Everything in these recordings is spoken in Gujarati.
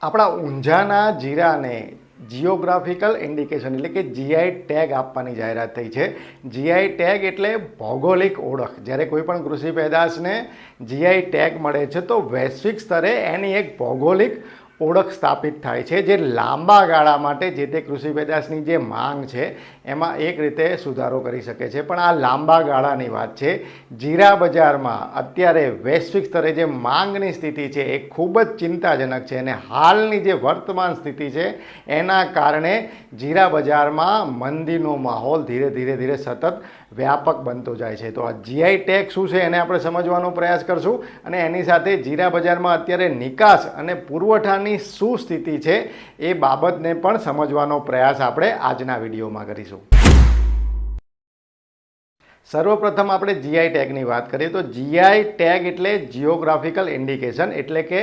આપણા ઊંઝાના જીરાને જિયોગ્રાફિકલ ઇન્ડિકેશન એટલે કે જીઆઈ ટેગ આપવાની જાહેરાત થઈ છે. જીઆઈ ટેગ એટલે ભૌગોલિક ઓળખ. જ્યારે કોઈ પણ કૃષિ પેદાશને જીઆઈ ટેગ મળે છે તો વૈશ્વિક સ્તરે એની એક ભૌગોલિક ઓળખ સ્થાપિત થાય છે, જે લાંબા ગાળા માટે જે તે કૃષિ પેદાશની જે માંગ છે એમાં એક રીતે સુધારો કરી શકે છે. પણ આ લાંબા ગાળાની વાત છે. જીરા બજારમાં અત્યારે વૈશ્વિક સ્તરે જે માંગની સ્થિતિ છે એ ખૂબ જ ચિંતાજનક છે અને હાલની જે વર્તમાન સ્થિતિ છે એના કારણે જીરા બજારમાં મંદીનો માહોલ ધીરે ધીરે સતત વ્યાપક બનતો જાય છે. તો આ જીઆઈ ટેગ શું છે એને આપણે સમજવાનો પ્રયાસ કરશું અને એની સાથે જીરા બજારમાં અત્યારે નિકાસ અને પુરવઠાની શું સ્થિતિ છે એ બાબતને પણ સમજવાનો પ્રયાસ આપણે આજના વિડીયોમાં કરીશું. સર્વપ્રથમ આપણે જીઆઈ ટેગની વાત કરીએ તો જીઆઈ ટેગ એટલે જિયોગ્રાફિકલ ઇન્ડિકેશન એટલે કે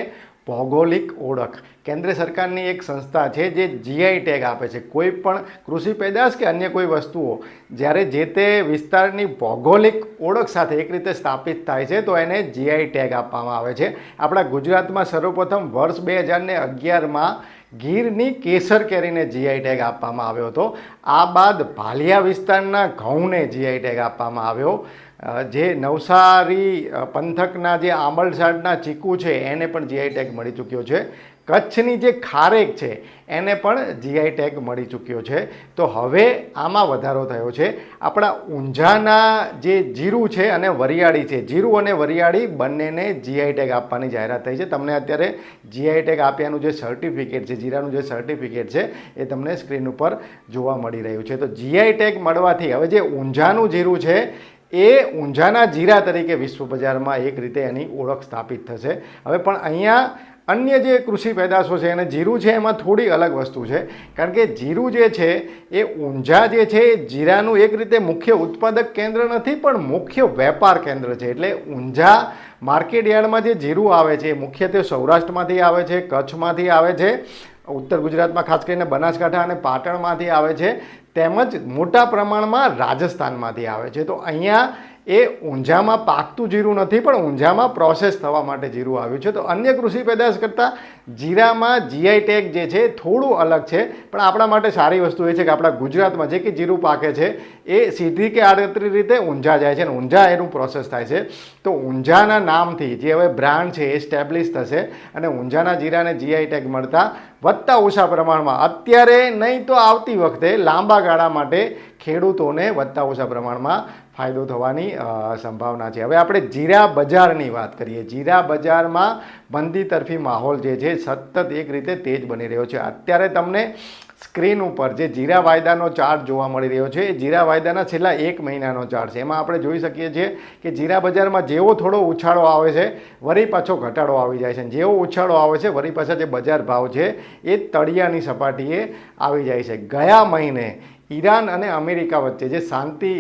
ભૌગોલિક ઓળખ. કેન્દ્ર સરકારની એક સંસ્થા છે જે જીઆઈ ટેગ આપે છે. કોઈ પણ કૃષિ પેદાશ કે અન્ય કોઈ વસ્તુઓ જ્યારે જે તે વિસ્તારની ભૌગોલિક ઓળખ સાથે એક રીતે સ્થાપિત થાય છે તો એને જીઆઈ ટેગ આપવામાં આવે છે. આપણા ગુજરાતમાં સર્વપ્રથમ વર્ષ 2011માં ગીરની કેસર કેરીને જીઆઈ ટેગ આપવામાં આવ્યો હતો. આ બાદ ભાલિયા વિસ્તારના ઘઉંને જીઆઈ ટેગ આપવામાં આવ્યો. જે નવસારી પંથકના જે આંબલસાડના ચીકુ છે એને પણ જીઆઈ ટેગ મળી ચૂક્યો છે. કચ્છની જે ખારેક છે એને પણ જીઆઈ ટેગ મળી ચૂક્યો છે. તો હવે આમાં વધારો થયો છે. આપણા ઊંઝાના જે જીરું છે અને વરિયાળી છે, જીરું અને વરિયાળી બંનેને જીઆઈ ટેગ આપવાની જાહેરાત થઈ છે. તમને અત્યારે જીઆઈ ટેગ આપ્યાનું જે સર્ટિફિકેટ છે, જીરાનું જે સર્ટિફિકેટ છે એ તમને સ્ક્રીન ઉપર જોવા મળી રહ્યું છે. તો જીઆઈ ટેગ મળવાથી હવે જે ઊંઝાનું જીરું છે એ ઊંઝાના જીરા તરીકે વિશ્વ બજારમાં એક રીતે એની ઓળખ સ્થાપિત થશે. હવે પણ અહીંયા અન્ય જે કૃષિ પેદાશો છે અને જીરું છે એમાં થોડી અલગ વસ્તુ છે. કારણ કે જીરું જે છે એ ઊંઝા જે છે એ જીરાનું એક રીતે મુખ્ય ઉત્પાદક કેન્દ્ર નથી પણ મુખ્ય વેપાર કેન્દ્ર છે. એટલે ઊંઝા માર્કેટ યાર્ડમાં જે જીરું આવે છે એ મુખ્યત્વે સૌરાષ્ટ્રમાંથી આવે છે, કચ્છમાંથી આવે છે, ઉત્તર ગુજરાતમાં ખાસ કરીને બનાસકાંઠા અને પાટણમાંથી આવે છે, તેમજ મોટા પ્રમાણમાં રાજસ્થાનમાંથી આવે છે. તો અહીંયા એ ઊંઝામાં પાકતું જીરું નથી પણ ઊંઝામાં પ્રોસેસ થવા માટે જીરું આવ્યું છે. તો અન્ય કૃષિ પેદાશ કરતાં જીરામાં જીઆઈ ટેગ જે છે થોડું અલગ છે. પણ આપણા માટે સારી વસ્તુ એ છે કે આપણા ગુજરાતમાં જે કે જીરું પાકે છે એ સીધી કે આડકતરી રીતે ઊંઝા જાય છે અને ઊંઝા એનું પ્રોસેસ થાય છે. તો ઊંઝાના નામથી જે હવે બ્રાન્ડ છે એ સ્ટેબ્લિશ થશે અને ઊંઝાના જીરાને જીઆઈ ટેગ મળતા વધતા ઓછા પ્રમાણમાં અત્યારે નહીં તો આવતી વખતે લાંબા ગાળા માટે ખેડૂતોને વધતા ઓછા પ્રમાણમાં ફાયદો થવાની સંભાવના છે. હવે આપણે જીરા બજારની વાત કરીએ. જીરા બજારમાં મંદી તરફી માહોલ જે છે સતત એક રીતે તેજ બની રહ્યો છે. અત્યારે તમને સ્ક્રીન ઉપર જે જીરા વાયદાનો ચાર્ટ જોવા મળી રહ્યો છે એ જીરા વાયદાના છેલ્લા 1 મહિનાનો ચાર્ટ છે. એમાં આપણે જોઈ શકીએ છીએ કે જીરા બજારમાં જેવો થોડો ઉછાળો આવે છે વળી પાછો ઘટાડો આવી જાય છે. જેવો ઉછાળો આવે છે વળી પાછા જે બજાર ભાવ છે એ તળિયાની સપાટીએ આવી જાય છે. ગયા મહિને ઈરાન અને અમેરિકા વચ્ચે જે શાંતિ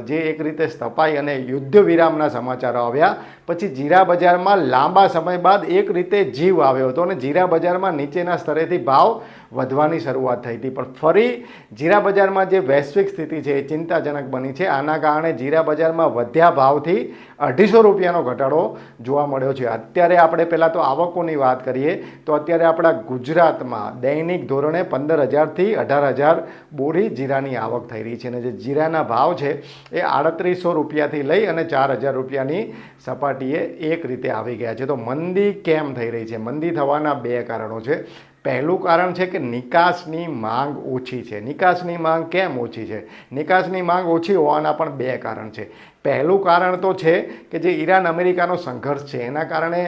જે એક રીતે સ્થપાઈ અને યુદ્ધ વિરામના સમાચારો આવ્યા પછી જીરા બજારમાં લાંબા સમય બાદ એક રીતે જીવ આવ્યો હતો અને જીરા બજારમાં નીચેના સ્તરેથી ભાવ વધવાની શરૂઆત થઈ હતી. પણ ફરી જીરા બજારમાં જે વૈશ્વિક સ્થિતિ છે એ ચિંતાજનક બની છે. આના કારણે જીરા બજારમાં વધ્યા ભાવથી 250 રૂપિયાનો ઘટાડો જોવા મળ્યો છે. અત્યારે આપણે પહેલાં તો આવકોની વાત કરીએ તો અત્યારે આપણા ગુજરાતમાં દૈનિક ધોરણે 15,000થી 18,000 બોરી જીરાની આવક થઈ રહી છે અને જે જીરાના ભાવ છે એ 3800 રૂપિયાથી લઈ અને 4,000 રૂપિયાની સપાટીએ એક રીતે આવી ગયા છે. તો મંદી કેમ થઈ રહી છે? મંદી થવાના 2 કારણો છે. પહેલું કારણ છે કે નિકાસની માંગ ઓછી છે. નિકાસની માંગ કેમ ઓછી છે? નિકાસની માંગ ઓછી હોવાના પણ 2 કારણ છે. પહેલું કારણ તો છે કે જે ઈરાન અમેરિકાનો સંઘર્ષ છે એના કારણે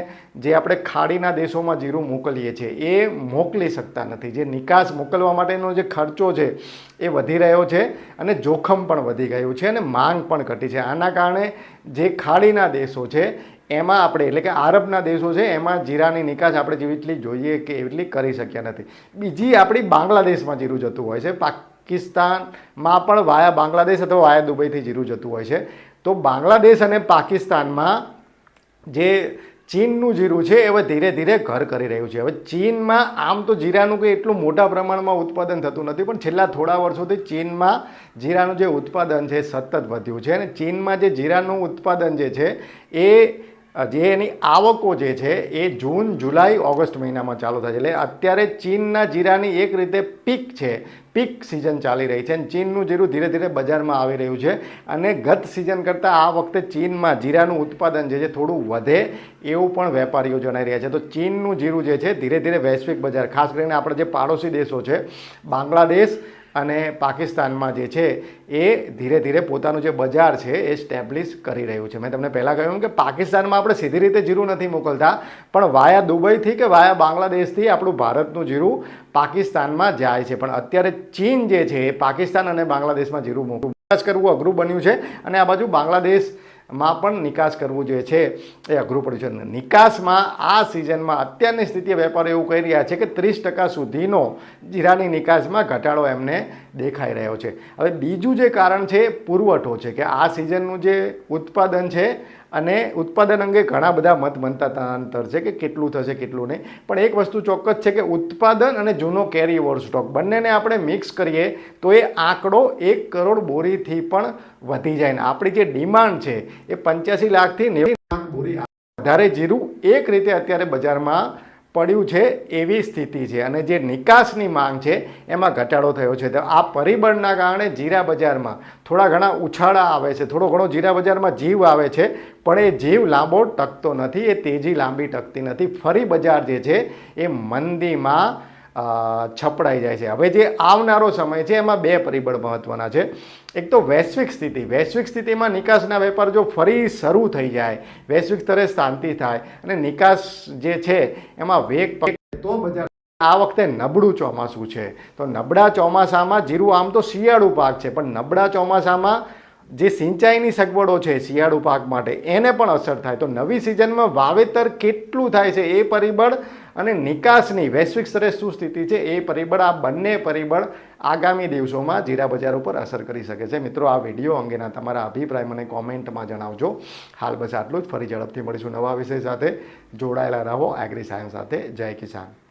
જે આપણે ખાડીના દેશોમાં જીરું મોકલીએ છીએ એ મોકલી શકતા નથી. જે નિકાસ મોકલવા માટેનો જે ખર્ચો છે એ વધી રહ્યો છે અને જોખમ પણ વધી ગયું છે અને માંગ પણ ઘટી છે. આના કારણે જે ખાડીના દેશો છે એમાં આપણે એટલે કે આરબના દેશો છે એમાં જીરાની નિકાસ આપણે જેટલી જોઈએ કે એટલી કરી શક્યા નથી. બીજી આપણી બાંગ્લાદેશમાં જીરું જતું હોય છે. પાકિસ્તાનમાં પણ વાયા બાંગ્લાદેશ અથવા વાયા દુબઈથી જીરું જતું હોય છે. તો બાંગ્લાદેશ અને પાકિસ્તાનમાં જે ચીનનું જીરું છે એ હવે ધીરે ધીરે ઘર કરી રહ્યું છે. હવે ચીનમાં આમ તો જીરાનું કંઈ એટલું મોટા પ્રમાણમાં ઉત્પાદન થતું નથી પણ છેલ્લા થોડા વર્ષોથી ચીનમાં જીરાનું જે ઉત્પાદન છે સતત વધ્યું છે અને ચીનમાં જે જીરાનું ઉત્પાદન જે છે એ જે એની આવકો જે છે એ જૂન જુલાઈ ઓગસ્ટ મહિનામાં ચાલુ થાય છે. એટલે અત્યારે ચીનના જીરાની એક રીતે પીક સિઝન ચાલી રહી છે અને ચીનનું જીરું ધીરે ધીરે બજારમાં આવી રહ્યું છે અને ગત સિઝન કરતાં આ વખતે ચીનમાં જીરાનું ઉત્પાદન જે છે થોડું વધે એવું પણ વેપારીઓ જણાવી રહ્યા છે. તો ચીનનું જીરું જે છે ધીરે ધીરે વૈશ્વિક બજાર, ખાસ કરીને આપણે જે પાડોશી દેશો છે બાંગ્લાદેશ અને પાકિસ્તાનમાં જે છે એ ધીરે ધીરે પોતાનું જે બજાર છે એ સ્ટેબ્લિશ કરી રહ્યું છે. મેં તમને પહેલાં કહ્યું કે પાકિસ્તાનમાં આપણે સીધી રીતે જીરું નથી મોકલતા, પણ વાયા દુબઈથી કે વાયા બાંગ્લાદેશથી આપણું ભારતનું જીરું પાકિસ્તાનમાં જાય છે. પણ અત્યારે ચીન જે છે એ પાકિસ્તાન અને બાંગ્લાદેશમાં જીરું નિકાસ કરવું અઘરું બન્યું છે અને આ બાજુ બાંગ્લાદેશમાં પણ નિકાસ કરવું જે છે એ અઘરું પડ્યું છે. નિકાસમાં આ સિઝનમાં અત્યારની સ્થિતિએ વેપારીઓ એવું કહી રહ્યા છે કે 30% સુધીનો જીરાની નિકાસમાં ઘટાડો એમને દેખાઈ રહ્યો છે. હવે બીજું જે કારણ છે પુરવઠો છે કે આ સિઝનનું જે ઉત્પાદન છે અને ઉત્પાદન અંગે ઘણા બધા મત મંતર છે કે કેટલું થશે કેટલું નહીં, પણ એક વસ્તુ ચોક્કસ છે કે ઉત્પાદન અને જૂનો કેરી ઓવર સ્ટોક બંનેને આપણે મિક્સ કરીએ તો એ આંકડો 1 કરોડ બોરીથી પણ વધી જાય ને આપણી જે ડિમાન્ડ છે એ 85 લાખથી 90 લાખ બોરી વધારે જીરું એક રીતે અત્યારે બજારમાં પડ્યું છે એવી સ્થિતિ છે અને જે નિકાસની માંગ છે એમાં ઘટાડો થયો છે. તો આ પરિબળના કારણે જીરા બજારમાં થોડા ઘણા ઉછાળા આવે છે, થોડો ઘણો જીરા બજારમાં જીવ આવે છે, પણ એ જીવ લાંબો ટકતો નથી, એ તેજી લાંબી ટકતી નથી. ફરી બજાર જે છે એ મંદીમાં છપડાઈ જાય છે. હવે જે આવનારો સમય છે એમાં બે પરિબળ મહત્વના છે. એક તો વૈશ્વિક સ્થિતિમાં નિકાસના વેપાર જો ફરી શરૂ થઈ જાય, વૈશ્વિક સ્તરે શાંતિ થાય અને નિકાસ જે છે એમાં વેગ પકડે તો બજાર. આ વખતે નબળું ચોમાસું છે, તો નબળા ચોમાસામાં જીરું આમ તો શિયાળુ પાક છે, પણ નબળા ચોમાસામાં જે સિંચાઈની સગવડો છે શિયાળુ પાક માટે એને પણ અસર થાય. તો નવી સિઝનમાં વાવેતર કેટલું થાય છે એ પરિબળ અને નિકાસની વૈશ્વિક સ્તરે શું સ્થિતિ છે એ પરિબળ, આ બંને પરિબળ આગામી દિવસોમાં જીરા બજાર ઉપર અસર કરી શકે છે. મિત્રો, આ વિડીયો અંગેના તમારા અભિપ્રાય મને કોમેન્ટમાં જણાવજો. હાલ બસ આટલું જ. ફરી ઝડપથી મળીશું નવા વિષય સાથે. જોડાયેલા રહો એગ્રી સાયન્સ સાથે. જય કિસાન.